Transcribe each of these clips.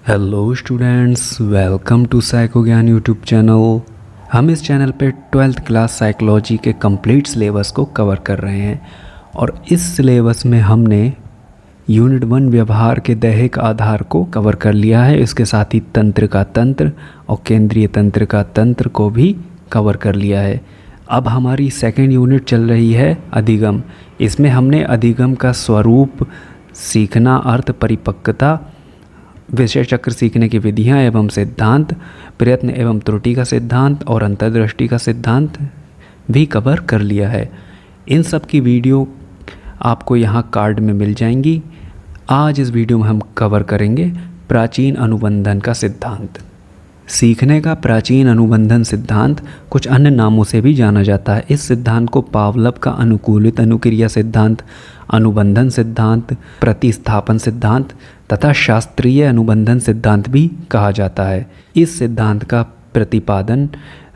Hello students, welcome to psycho Gyan YouTube channel. हम इस चैनल पे 12th क्लास साइकोलॉजी के कंप्लीट सिलेबस को कवर कर रहे हैं और इस सिलेबस में हमने यूनिट 1 व्यवहार के दैहिक आधार को कवर कर लिया है। इसके साथ ही तंत्र का तंत्र और केंद्रीय तंत्र का तंत्र को भी कवर कर लिया है। अब हमारी सेकेंड यूनिट चल रही है अधिगम। इसमें हमने अधिगम का स्वरूप, सीखना, अर्थ, परिपक्वता, विषय चक्र सीखने की विधियां एवं सिद्धांत, प्रयत्न एवं त्रुटि का सिद्धांत और अंतर्दृष्टि का सिद्धांत भी कवर कर लिया है। इन सब की वीडियो आपको यहाँ कार्ड में मिल जाएंगी। आज इस वीडियो में हम कवर करेंगे प्राचीन अनुबंधन का सिद्धांत। सीखने का प्राचीन अनुबंधन सिद्धांत कुछ अन्य नामों से भी जाना जाता है। इस सिद्धांत को पावलव का अनुकूलित अनुक्रिया सिद्धांत, अनुबंधन सिद्धांत, प्रतिस्थापन सिद्धांत तथा शास्त्रीय अनुबंधन सिद्धांत भी कहा जाता है। इस सिद्धांत का प्रतिपादन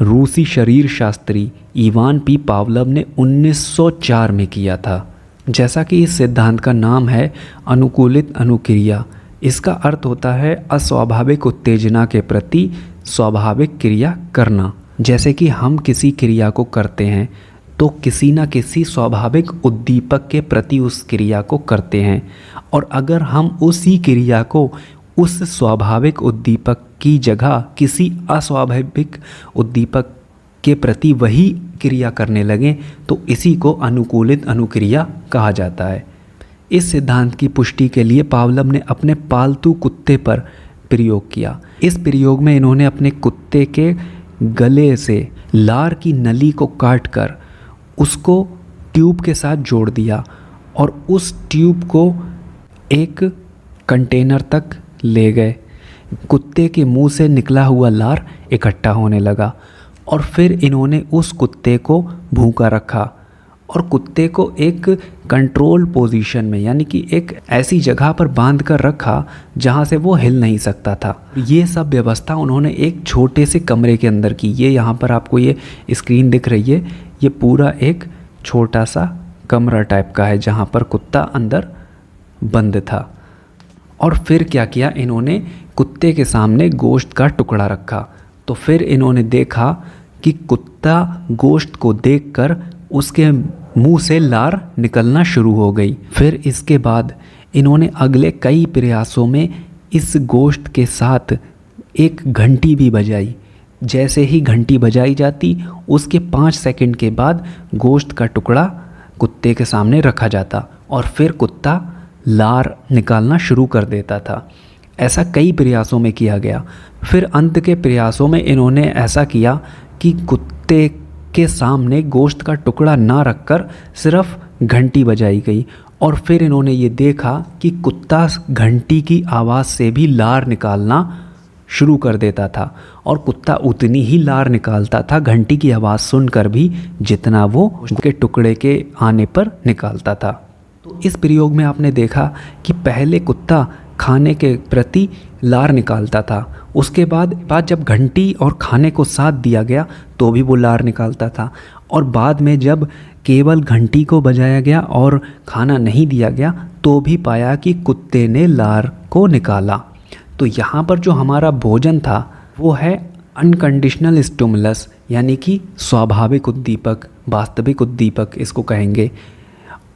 रूसी शरीर शास्त्री इवान पी पावलव ने 1904 में किया था। जैसा कि इस सिद्धांत का नाम है अनुकूलित अनुक्रिया, इसका अर्थ होता है अस्वाभाविक उत्तेजना के प्रति स्वाभाविक क्रिया करना। जैसे कि हम किसी क्रिया को करते हैं तो किसी न किसी स्वाभाविक उद्दीपक के प्रति उस क्रिया को करते हैं, और अगर हम उसी क्रिया को उस स्वाभाविक उद्दीपक की जगह किसी अस्वाभाविक उद्दीपक के प्रति वही क्रिया करने लगें तो इसी को अनुकूलित अनुक्रिया कहा जाता है। इस सिद्धांत की पुष्टि के लिए पावलव ने अपने पालतू कुत्ते पर प्रयोग किया। इस प्रयोग में इन्होंने अपने कुत्ते के गले से लार की नली को काटकर उसको ट्यूब के साथ जोड़ दिया और उस ट्यूब को एक कंटेनर तक ले गए। कुत्ते के मुंह से निकला हुआ लार इकट्ठा होने लगा और फिर इन्होंने उस कुत्ते को भूखा रखा और कुत्ते को एक कंट्रोल पोजीशन में, यानी कि एक ऐसी जगह पर बांध कर रखा जहां से वो हिल नहीं सकता था। ये सब व्यवस्था उन्होंने एक छोटे से कमरे के अंदर की। ये यहाँ पर आपको ये स्क्रीन दिख रही है, ये पूरा एक छोटा सा कमरा टाइप का है जहाँ पर कुत्ता अंदर बंद था। और फिर क्या किया, इन्होंने कुत्ते के सामने गोश्त का टुकड़ा रखा। तो फिर इन्होंने देखा कि कुत्ता गोश्त को देखकर उसके मुंह से लार निकलना शुरू हो गई। फिर इसके बाद इन्होंने अगले कई प्रयासों में इस गोश्त के साथ एक घंटी भी बजाई। जैसे ही घंटी बजाई जाती उसके 5 सेकंड के बाद गोश्त का टुकड़ा कुत्ते के सामने रखा जाता और फिर कुत्ता लार निकालना शुरू कर देता था। ऐसा कई प्रयासों में किया गया। फिर अंत के प्रयासों में इन्होंने ऐसा किया कि कुत्ते के सामने गोश्त का टुकड़ा ना रखकर सिर्फ घंटी बजाई गई और फिर इन्होंने ये देखा कि कुत्ता घंटी की आवाज़ से भी लार निकालना शुरू कर देता था और कुत्ता उतनी ही लार निकालता था घंटी की आवाज़ सुनकर भी जितना वो उसके टुकड़े के आने पर निकालता था। तो इस प्रयोग में आपने देखा कि पहले कुत्ता खाने के प्रति लार निकालता था, उसके बाद जब घंटी और खाने को साथ दिया गया तो भी वो लार निकालता था, और बाद में जब केवल घंटी को बजाया गया और खाना नहीं दिया गया तो भी पाया कि कुत्ते ने लार को निकाला। तो यहाँ पर जो हमारा भोजन था वो है अनकंडीशनल स्टिमुलस, यानी कि स्वाभाविक उद्दीपक, वास्तविक उद्दीपक इसको कहेंगे।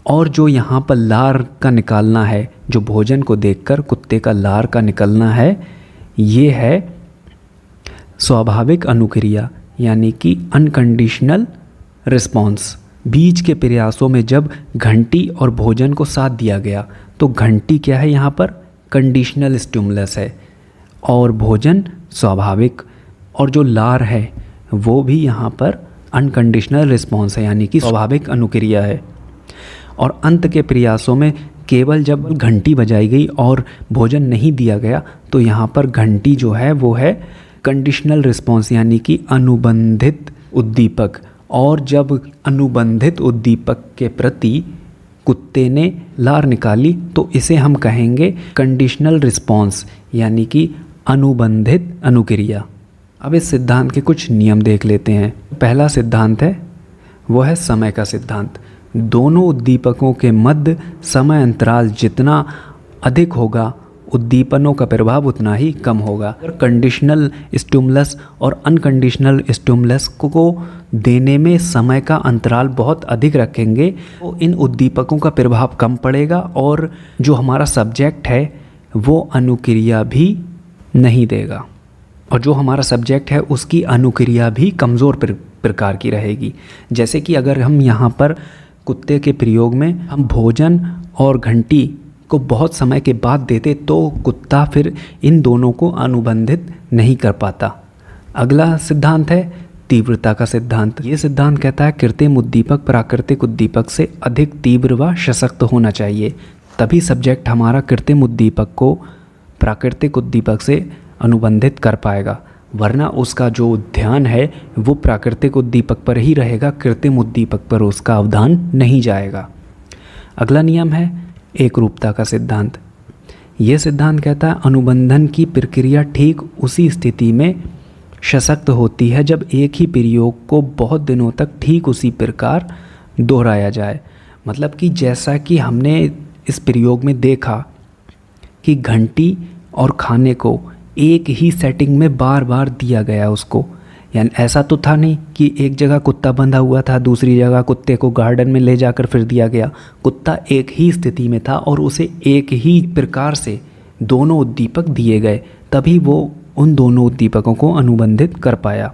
और जो यहाँ पर लार का निकालना है, जो भोजन को देखकर कुत्ते का लार का निकलना है, ये है स्वाभाविक अनुक्रिया, यानी कि अनकंडीशनल रिस्पॉन्स। बीच के प्रयासों में जब घंटी और भोजन को साथ दिया गया तो घंटी क्या है, यहाँ पर कंडीशनल स्टिमुलस है और भोजन स्वाभाविक, और जो लार है वो भी यहाँ पर अनकंडीशनल रिस्पॉन्स है, यानी कि स्वाभाविक अनुक्रिया है। और अंत के प्रयासों में केवल जब घंटी बजाई गई और भोजन नहीं दिया गया तो यहाँ पर घंटी जो है वो है कंडीशनल रिस्पॉन्स, यानी कि अनुबंधित उद्दीपक। और जब अनुबंधित उद्दीपक के प्रति कुत्ते ने लार निकाली तो इसे हम कहेंगे कंडीशनल रिस्पॉन्स, यानी कि अनुबंधित अनुक्रिया। अब इस सिद्धांत के कुछ नियम देख लेते हैं। पहला सिद्धांत है वो है समय का सिद्धांत। दोनों उद्दीपकों के मध्य समय अंतराल जितना अधिक होगा उद्दीपनों का प्रभाव उतना ही कम होगा। अगर कंडीशनल स्टिमुलस और अनकंडीशनल स्टिमुलस को देने में समय का अंतराल बहुत अधिक रखेंगे तो इन उद्दीपकों का प्रभाव कम पड़ेगा और जो हमारा सब्जेक्ट है वो अनुक्रिया भी नहीं देगा, और जो हमारा सब्जेक्ट है उसकी अनुक्रिया भी कमज़ोर प्रकार की रहेगी। जैसे कि अगर हम यहाँ पर कुत्ते के प्रयोग में हम भोजन और घंटी को बहुत समय के बाद देते तो कुत्ता फिर इन दोनों को अनुबंधित नहीं कर पाता। अगला सिद्धांत है तीव्रता का सिद्धांत। ये सिद्धांत कहता है कृत्रिम उद्दीपक प्राकृतिक उद्दीपक से अधिक तीव्र व सशक्त होना चाहिए, तभी सब्जेक्ट हमारा कृत्रिम उद्दीपक को प्राकृतिक उद्दीपक से अनुबंधित कर पाएगा, वरना उसका जो ध्यान है वो प्राकृतिक उद्दीपक पर ही रहेगा, कृत्रिम उद्दीपक पर उसका अवधान नहीं जाएगा। अगला नियम है एकरूपता का सिद्धांत। यह सिद्धांत कहता है अनुबंधन की प्रक्रिया ठीक उसी स्थिति में सशक्त होती है जब एक ही प्रयोग को बहुत दिनों तक ठीक उसी प्रकार दोहराया जाए। मतलब कि जैसा कि हमने इस प्रयोग में देखा कि घंटी और खाने को एक ही सेटिंग में बार बार दिया गया उसको, यानी ऐसा तो था नहीं कि एक जगह कुत्ता बंधा हुआ था दूसरी जगह कुत्ते को गार्डन में ले जाकर फिर दिया गया। कुत्ता एक ही स्थिति में था और उसे एक ही प्रकार से दोनों उद्दीपक दिए गए, तभी वो उन दोनों उद्दीपकों को अनुबंधित कर पाया।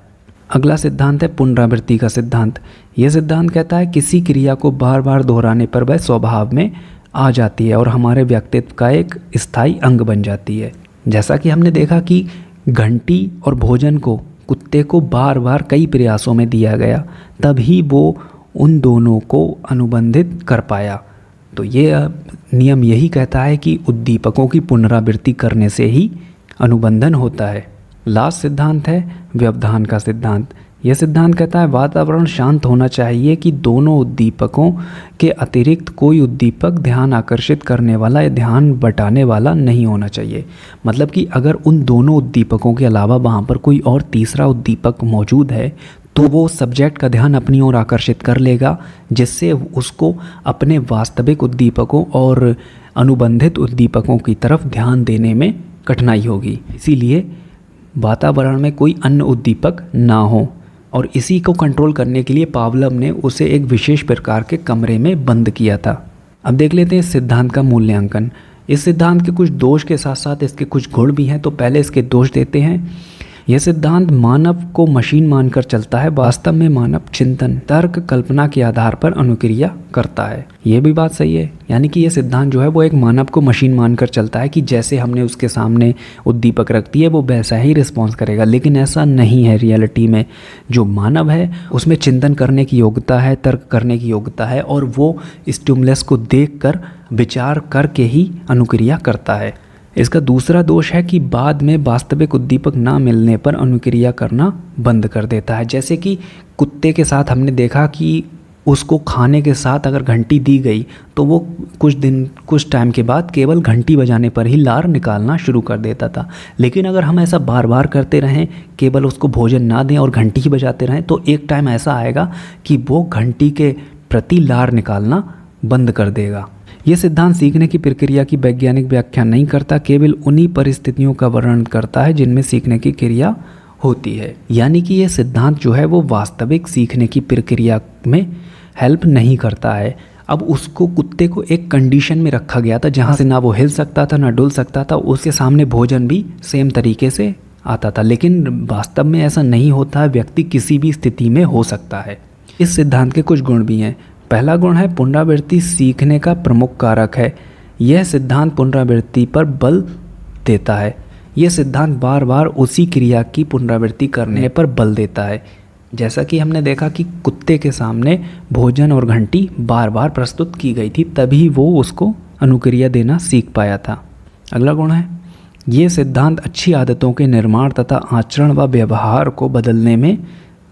अगला सिद्धांत है पुनरावृत्ति का सिद्धांत। यह सिद्धांत कहता है किसी क्रिया को बार बार दोहराने पर वह स्वभाव में आ जाती है और हमारे व्यक्तित्व का एक स्थायी अंग बन जाती है। जैसा कि हमने देखा कि घंटी और भोजन को कुत्ते को बार बार कई प्रयासों में दिया गया, तभी वो उन दोनों को अनुबंधित कर पाया। तो ये नियम यही कहता है कि उद्दीपकों की पुनरावृत्ति करने से ही अनुबंधन होता है। लास्ट सिद्धांत है व्यवधान का सिद्धांत। यह सिद्धांत कहता है वातावरण शांत होना चाहिए कि दोनों उद्दीपकों के अतिरिक्त कोई उद्दीपक ध्यान आकर्षित करने वाला या ध्यान बटाने वाला नहीं होना चाहिए। मतलब कि अगर उन दोनों उद्दीपकों के अलावा वहाँ पर कोई और तीसरा उद्दीपक मौजूद है तो वो सब्जेक्ट का ध्यान अपनी ओर आकर्षित कर लेगा, जिससे उसको अपने वास्तविक उद्दीपकों और अनुबंधित उद्दीपकों की तरफ ध्यान देने में कठिनाई होगी। इसीलिए वातावरण में कोई अन्य उद्दीपक ना हो, और इसी को कंट्रोल करने के लिए पावलव ने उसे एक विशेष प्रकार के कमरे में बंद किया था। अब देख लेते हैं इस सिद्धांत का मूल्यांकन। इस सिद्धांत के कुछ दोष के साथ साथ इसके कुछ गुण भी हैं, तो पहले इसके दोष देते हैं। यह सिद्धांत मानव को मशीन मानकर चलता है, वास्तव में मानव चिंतन तर्क कल्पना के आधार पर अनुक्रिया करता है। यह भी बात सही है, यानी कि यह सिद्धांत जो है वो एक मानव को मशीन मानकर चलता है कि जैसे हमने उसके सामने उद्दीपक रख दिए वो वैसा ही रिस्पॉन्स करेगा, लेकिन ऐसा नहीं है। रियलिटी में जो मानव है उसमें चिंतन करने की योग्यता है, तर्क करने की योग्यता है, और वो स्टिमुलस को देखकर विचार करके ही अनुक्रिया करता है। इसका दूसरा दोष है कि बाद में वास्तविक उद्दीपक ना मिलने पर अनुक्रिया करना बंद कर देता है। जैसे कि कुत्ते के साथ हमने देखा कि उसको खाने के साथ अगर घंटी दी गई तो वो कुछ टाइम के बाद केवल घंटी बजाने पर ही लार निकालना शुरू कर देता था। लेकिन अगर हम ऐसा बार बार करते रहें, केवल उसको भोजन ना दें और घंटी ही बजाते रहें, तो एक टाइम ऐसा आएगा कि वो घंटी के प्रति लार निकालना बंद कर देगा। ये सिद्धांत सीखने की प्रक्रिया की वैज्ञानिक व्याख्या नहीं करता, केवल उन्हीं परिस्थितियों का वर्णन करता है जिनमें सीखने की क्रिया होती है। यानी कि ये सिद्धांत जो है वो वास्तविक सीखने की प्रक्रिया में हेल्प नहीं करता है। अब उसको कुत्ते को एक कंडीशन में रखा गया था जहाँ से ना वो हिल सकता था ना डुल सकता था, उसके सामने भोजन भी सेम तरीके से आता था, लेकिन वास्तव में ऐसा नहीं होता है। व्यक्ति किसी भी स्थिति में हो सकता है। इस सिद्धांत के कुछ गुण भी हैं। पहला गुण है पुनरावृत्ति सीखने का प्रमुख कारक है। यह सिद्धांत पुनरावृत्ति पर बल देता है। यह सिद्धांत बार बार उसी क्रिया की पुनरावृत्ति करने पर बल देता है। जैसा कि हमने देखा कि कुत्ते के सामने भोजन और घंटी बार बार प्रस्तुत की गई थी, तभी वो उसको अनुक्रिया देना सीख पाया था। अगला गुण है ये सिद्धांत अच्छी आदतों के निर्माण तथा आचरण व व्यवहार को बदलने में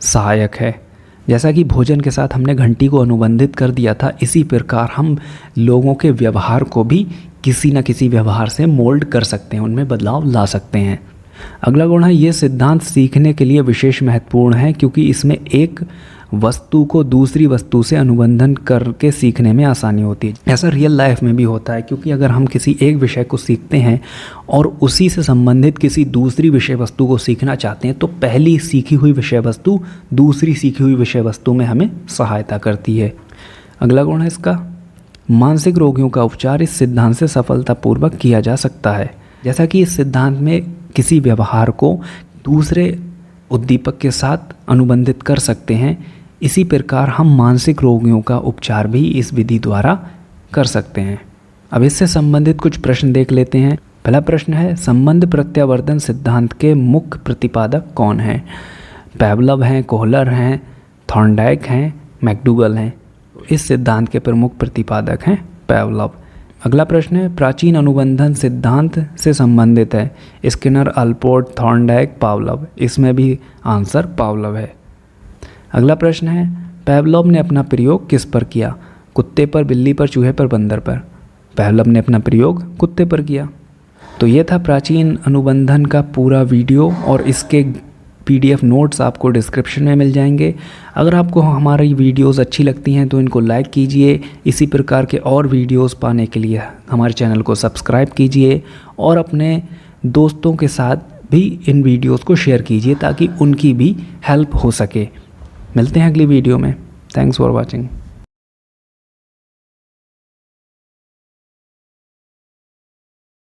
सहायक है। जैसा कि भोजन के साथ हमने घंटी को अनुबंधित कर दिया था, इसी प्रकार हम लोगों के व्यवहार को भी किसी न किसी व्यवहार से मोल्ड कर सकते हैं, उनमें बदलाव ला सकते हैं। अगला गुण है, ये सिद्धांत सीखने के लिए विशेष महत्वपूर्ण है क्योंकि इसमें एक वस्तु को दूसरी वस्तु से अनुबंधन करके सीखने में आसानी होती है। ऐसा रियल लाइफ में भी होता है, क्योंकि अगर हम किसी एक विषय को सीखते हैं और उसी से संबंधित किसी दूसरी विषय वस्तु को सीखना चाहते हैं तो पहली सीखी हुई विषय वस्तु दूसरी सीखी हुई विषय वस्तु में हमें सहायता करती है। अगला गुण है इसका, मानसिक रोगियों का उपचार इस सिद्धांत से सफलतापूर्वक किया जा सकता है। जैसा कि इस सिद्धांत में किसी व्यवहार को दूसरे उद्दीपक के साथ अनुबंधित कर सकते हैं, इसी प्रकार हम मानसिक रोगियों का उपचार भी इस विधि द्वारा कर सकते हैं। अब इससे संबंधित कुछ प्रश्न देख लेते हैं। पहला प्रश्न है, संबंध प्रत्यावर्तन सिद्धांत के मुख्य प्रतिपादक कौन हैं? पैवलव हैं, कोहलर हैं, थॉर्नडाइक हैं, मैकडूगल हैं। इस सिद्धांत के प्रमुख प्रतिपादक हैं पैवलव। अगला प्रश्न है, प्राचीन अनुबंधन सिद्धांत से संबंधित है। Skinner, Allport, Thorndike, पावलव। इसमें भी आंसर पावलव है। अगला प्रश्न है, पैवलव ने अपना प्रयोग किस पर किया? कुत्ते पर, बिल्ली पर, चूहे पर, बंदर पर? पैवलव ने अपना प्रयोग कुत्ते पर किया। तो ये था प्राचीन अनुबंधन का पूरा वीडियो और इसके PDF नोट्स आपको डिस्क्रिप्शन में मिल जाएंगे। अगर आपको हमारी वीडियोस अच्छी लगती हैं तो इनको लाइक कीजिए। इसी प्रकार के और वीडियोस पाने के लिए हमारे चैनल को सब्सक्राइब कीजिए और अपने दोस्तों के साथ भी इन वीडियोस को शेयर कीजिए ताकि उनकी भी हेल्प हो सके। मिलते हैं अगली वीडियो में। Thanks for watching.